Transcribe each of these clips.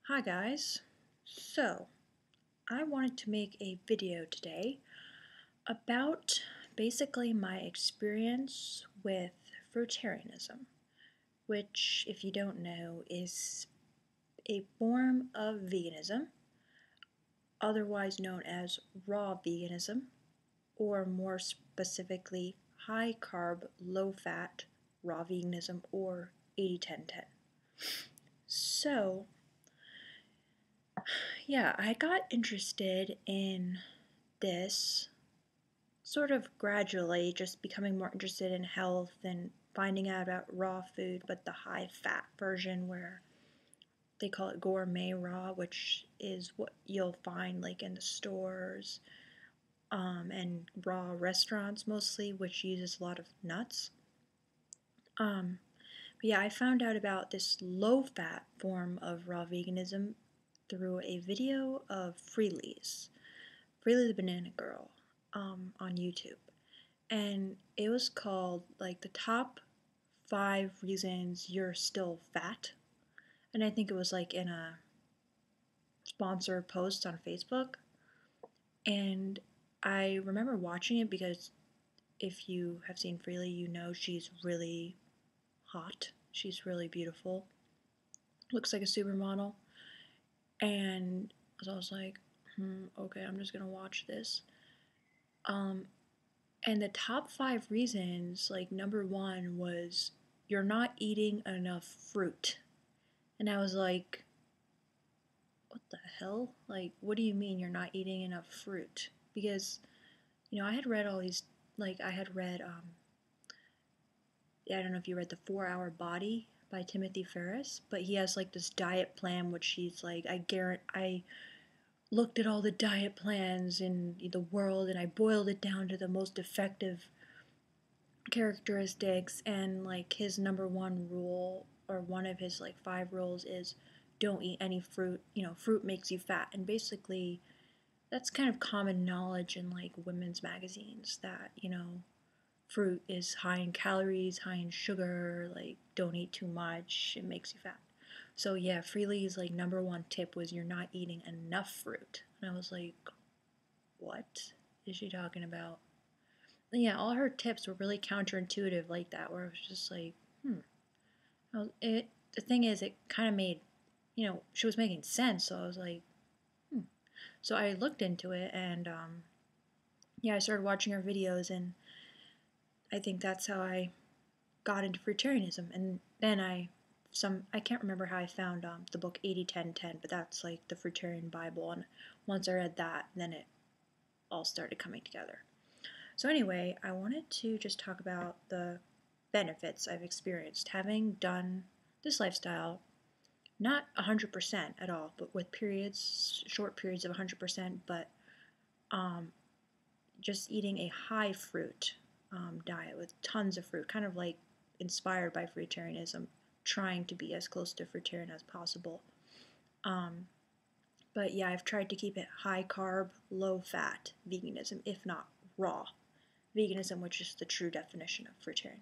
Hi guys. So, I wanted to make a video today about basically my experience with fruitarianism, which, if you don't know, is a form of veganism, otherwise known as raw veganism, or more specifically, high carb, low fat raw veganism, or 80-10-10. So, yeah, I got interested in this sort of gradually, just becoming more interested in health and finding out about raw food, but the high fat version where they call it gourmet raw, which is what you'll find like in the stores and raw restaurants mostly, which uses a lot of nuts. But yeah, I found out about this low fat form of raw veganism through a video of Freelee the Banana Girl on YouTube. And it was called like the top 5 reasons you're still fat. And I think it was like in a sponsored post on Facebook. And I remember watching it because if you have seen Freelee, you know she's really hot. She's really beautiful. Looks like a supermodel. And so I was like, okay, I'm just gonna watch this. Um, and the top 5 reasons, like number one was you're not eating enough fruit. And I was like, what the hell? Like, what do you mean you're not eating enough fruit? Because, I had read all these, like, I had read, I don't know if you read The 4 Hour Body by Timothy Ferriss, but he has, like, this diet plan, which he's like, I looked at all the diet plans in the world and I boiled it down to the most effective characteristics, and, like, his number one rule, or one of his, like, 5 rules is don't eat any fruit. Fruit makes you fat. And basically, that's kind of common knowledge in, like, women's magazines that, fruit is high in calories, high in sugar, like, don't eat too much, it makes you fat. So, yeah, Freelee's, like, number one tip was you're not eating enough fruit. And I was like, what is she talking about? And yeah, all her tips were really counterintuitive like that, where I was just like, the thing is, it kind of made, she was making sense, so I was like, So I looked into it, and yeah, I started watching her videos, and I think that's how I got into fruitarianism. And then I can't remember how I found the book 80-10-10, but that's like the fruitarian Bible, and once I read that, then it all started coming together. So anyway, I wanted to just talk about the benefits I've experienced having done this lifestyle, not 100% at all, but with short periods of 100%, but just eating a high fruit diet with tons of fruit, kind of like inspired by fruitarianism, trying to be as close to fruitarian as possible. But yeah, I've tried to keep it high carb, low fat veganism, if not raw veganism, which is the true definition of fruitarian.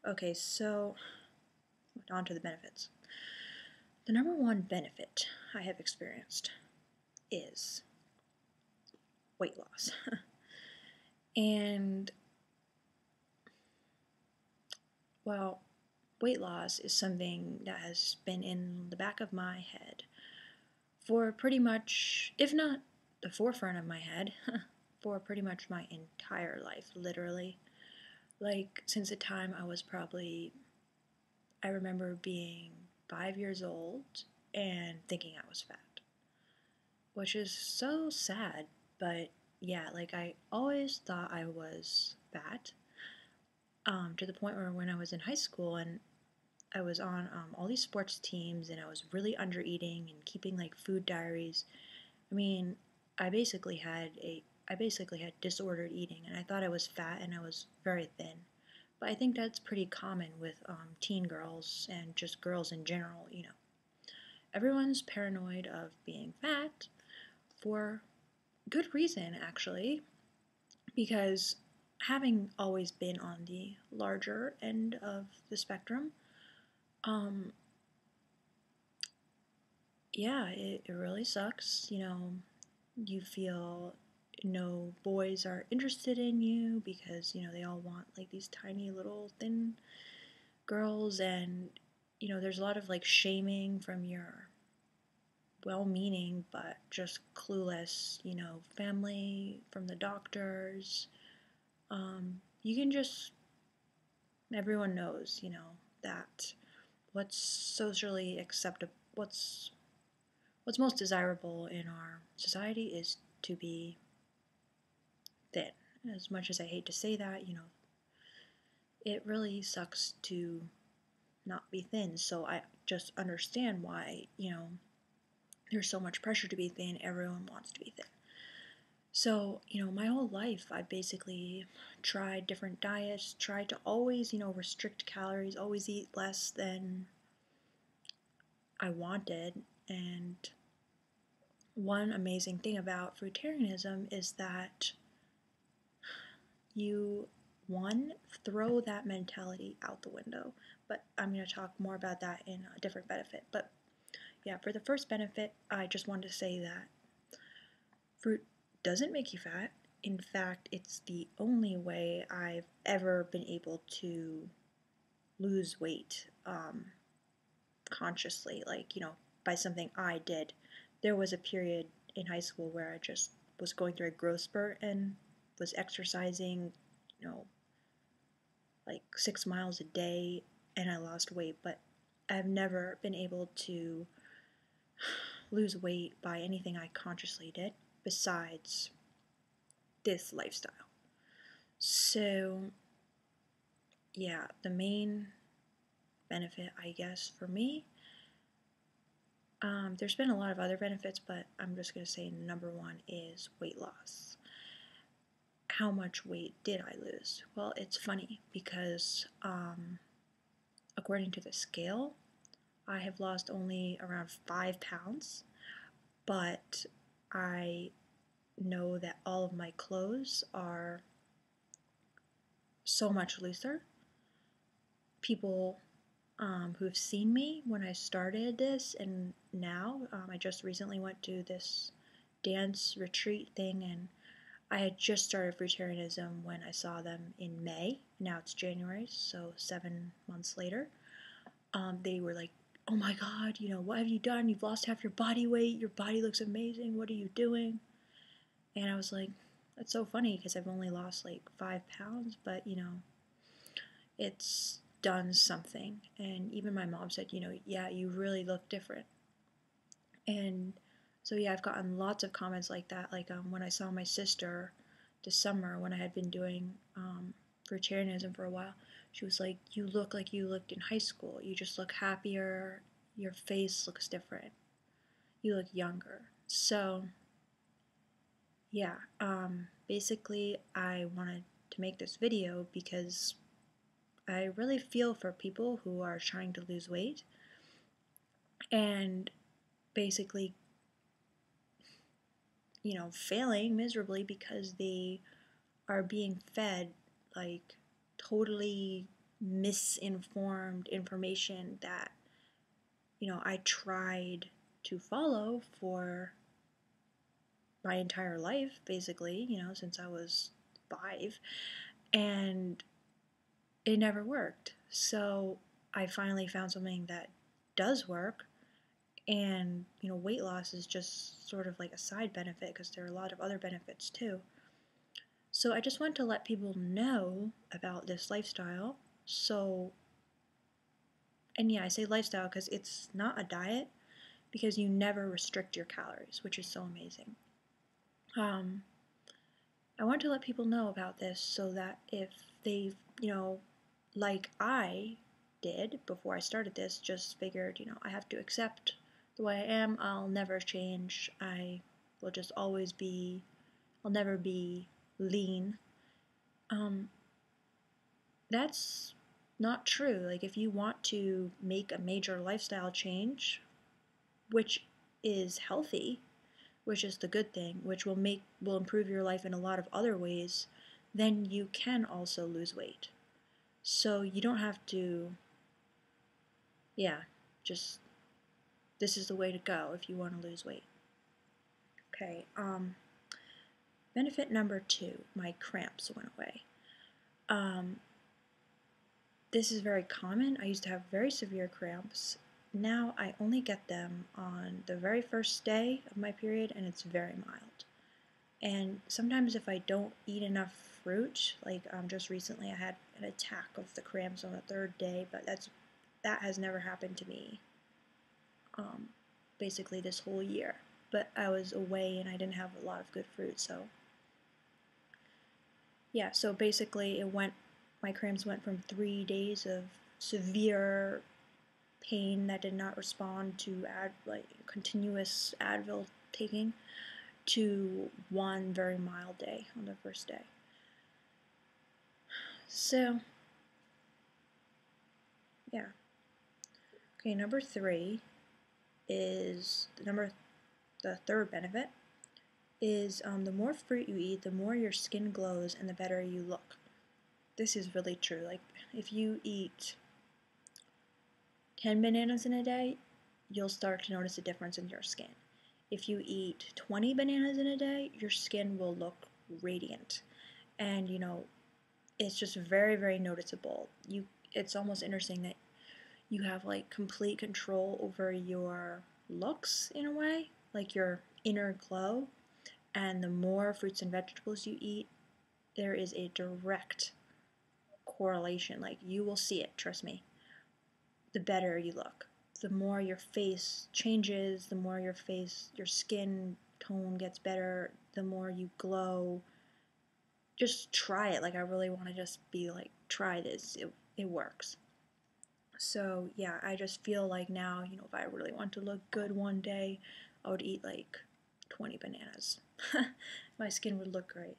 Okay, so on to the benefits. The number one benefit I have experienced is weight loss. And, well, weight loss is something that has been in the back of my head for pretty much, if not the forefront of my head, for pretty much my entire life, literally. Like, since the time I remember being 5 years old and thinking I was fat, which is so sad, but yeah, like, I always thought I was fat, to the point where when I was in high school and I was on all these sports teams and I was really under eating and keeping like food diaries. I mean, I basically had disordered eating, and I thought I was fat and I was very thin. But I think that's pretty common with teen girls and just girls in general. Everyone's paranoid of being fat for good reason, actually, because having always been on the larger end of the spectrum, yeah, it really sucks. You feel no boys are interested in you because, they all want like these tiny little thin girls, and, there's a lot of like shaming from your well meaning but just clueless, family, from the doctors. You can just, everyone knows, that what's socially acceptable, what's most desirable in our society is to be thin. As much as I hate to say that, it really sucks to not be thin. So I just understand why, there's so much pressure to be thin. Everyone wants to be thin. So, my whole life, I basically tried different diets, tried to always, restrict calories, always eat less than I wanted. And one amazing thing about fruitarianism is that you, one, throw that mentality out the window. But I'm going to talk more about that in a different benefit. But yeah, for the first benefit, I just wanted to say that fruit doesn't make you fat. In fact, it's the only way I've ever been able to lose weight consciously, like, by something I did. There was a period in high school where I just was going through a growth spurt and was exercising, you know, like 6 miles a day, and I lost weight, but I've never been able to lose weight by anything I consciously did besides this lifestyle. So, yeah, the main benefit, I guess, for me, there's been a lot of other benefits, but I'm just going to say number one is weight loss. How much weight did I lose? Well, it's funny because according to the scale, I have lost only around 5 pounds, but I know that all of my clothes are so much looser. People who've seen me when I started this and now, I just recently went to this dance retreat thing, and I had just started fruitarianism when I saw them in May. Now it's January, so 7 months later. They were like, "Oh my God, what have you done? You've lost half your body weight. Your body looks amazing. What are you doing?" And I was like, "That's so funny because I've only lost like 5 pounds, but it's done something." And even my mom said, "Yeah, you really look different." And so yeah, I've gotten lots of comments like that. Like when I saw my sister this summer when I had been doing fruitarianism for a while, she was like, "You look like you looked in high school. You just look happier. Your face looks different. You look younger." So yeah, basically I wanted to make this video because I really feel for people who are trying to lose weight and basically, failing miserably because they are being fed like totally misinformed information that, I tried to follow for my entire life, basically, since I was 5, and it never worked. So I finally found something that does work, and, weight loss is just sort of like a side benefit because there are a lot of other benefits too. So I just want to let people know about this lifestyle. So, and yeah, I say lifestyle because it's not a diet because you never restrict your calories, which is so amazing. I want to let people know about this so that if they, like I did before I started this, just figured, I have to accept the way I am. I'll never change. I will just always be, I'll never be lean. That's not true. Like, if you want to make a major lifestyle change, which is healthy, which is the good thing, which will improve your life in a lot of other ways, then you can also lose weight. So you don't have to, yeah, just this is the way to go if you want to lose weight. Okay, benefit number 2, my cramps went away. This is very common. I used to have very severe cramps. Now I only get them on the very first day of my period, and it's very mild. And sometimes if I don't eat enough fruit, like just recently I had an attack of the cramps on the 3rd day, but that has never happened to me basically this whole year. But I was away and I didn't have a lot of good fruit, so yeah, so basically my cramps went from 3 days of severe pain that did not respond to continuous Advil taking to one very mild day on the first day. So, yeah. Okay, number 3 is the 3rd benefit is the more fruit you eat, the more your skin glows and the better you look. This is really true. Like, if you eat 10 bananas in a day, you'll start to notice a difference in your skin. If you eat 20 bananas in a day, your skin will look radiant. And, it's just very, very noticeable. It's almost interesting that you have like complete control over your looks in a way, like your inner glow. And the more fruits and vegetables you eat, there is a direct correlation. Like, you will see it, trust me. The better you look, the more your face changes, the more your skin tone gets better, the more you glow. Just try it. Like, I really want to just be like, try this. It works. So yeah, I just feel like now, if I really want to look good one day, I would eat like 20 bananas. My skin would look great.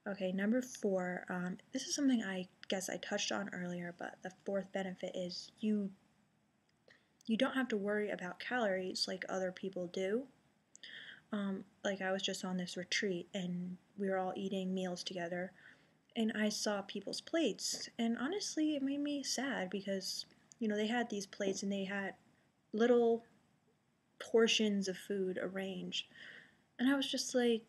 Okay, number 4, this is something I guess I touched on earlier, but the 4th benefit is you don't have to worry about calories like other people do. Like, I was just on this retreat and we were all eating meals together, and I saw people's plates, and honestly it made me sad because they had these plates and they had little portions of food arranged, and I was just like,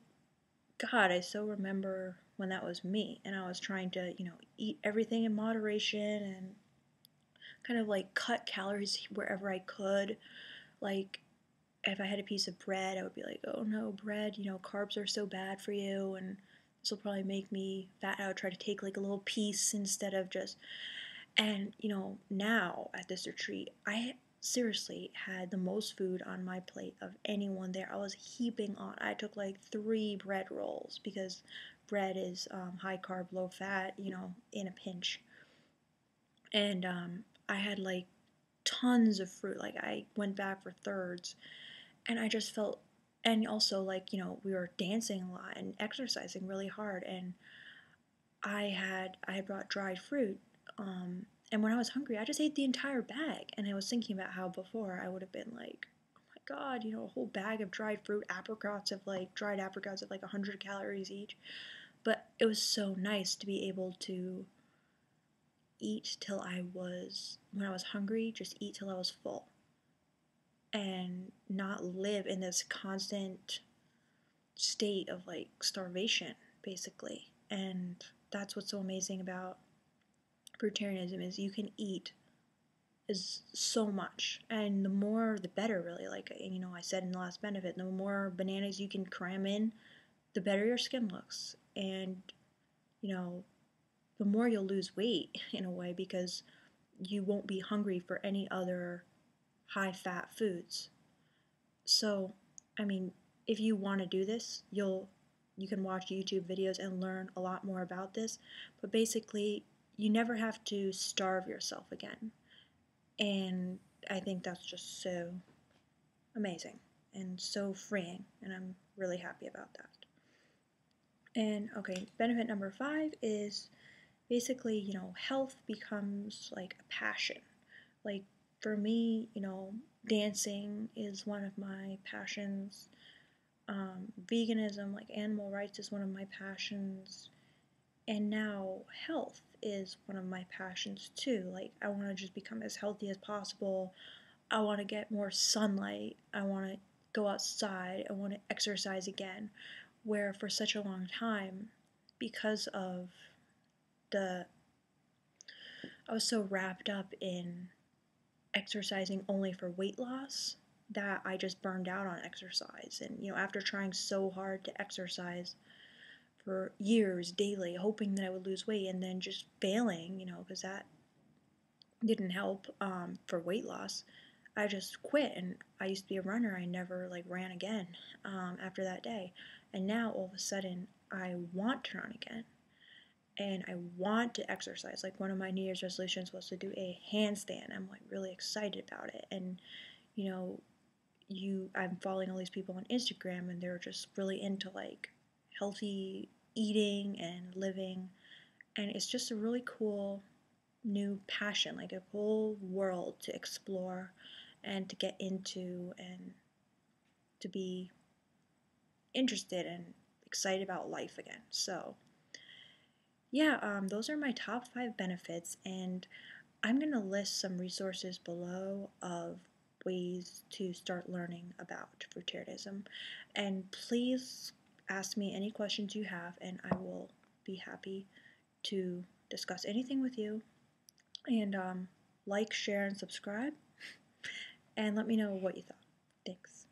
God, I so remember when that was me, and I was trying to eat everything in moderation and kind of like cut calories wherever I could. Like, if I had a piece of bread, I would be like, oh no, bread, carbs are so bad for you, and this will probably make me fat. I would try to take like a little piece instead of just, and now at this retreat, I seriously had the most food on my plate of anyone there. I was heaping on. I took like 3 bread rolls because bread is high carb, low fat, in a pinch. And I had like tons of fruit. Like, I went back for thirds, and I just felt, and also like we were dancing a lot and exercising really hard, and I had brought dried fruit, and when I was hungry I just ate the entire bag, and I was thinking about how before I would have been like, oh my God, a whole bag of dried fruit, dried apricots of like 100 calories each. But it was so nice to be able to eat till when I was hungry, just eat till I was full and not live in this constant state of like starvation, basically. And that's what's so amazing about fruitarianism, is you can eat is so much, and the more the better, really. Like, I said in the last benefit, the more bananas you can cram in, the better your skin looks, and the more you'll lose weight in a way, because you won't be hungry for any other high fat foods. So, I mean, if you want to do this, you can watch YouTube videos and learn a lot more about this. But basically, you never have to starve yourself again. And I think that's just so amazing and so freeing, and I'm really happy about that. And okay, benefit number 5 is basically, health becomes like a passion. Like, for me, dancing is one of my passions. Veganism, like animal rights, is one of my passions. And now health is one of my passions too. Like, I want to just become as healthy as possible. I want to get more sunlight. I want to go outside. I want to exercise again. Where for such a long time, because of the, I was so wrapped up in exercising only for weight loss that I just burned out on exercise. And, after trying so hard to exercise for years daily, hoping that I would lose weight and then just failing, because that didn't help for weight loss, I just quit. And I used to be a runner. I never like ran again after that day. And now all of a sudden, I want to run again. And I want to exercise. Like one of my New Year's resolutions was to do a handstand. I'm like really excited about it. And you know, I'm following all these people on Instagram and they're just really into like healthy eating and living. And it's just a really cool new passion, like a whole world to explore and to get into and to be interested and excited about life again. So, yeah, those are my top 5 benefits, and I'm going to list some resources below of ways to start learning about fruitarianism. And please ask me any questions you have, and I will be happy to discuss anything with you. And like, share, and subscribe, and let me know what you thought. Thanks.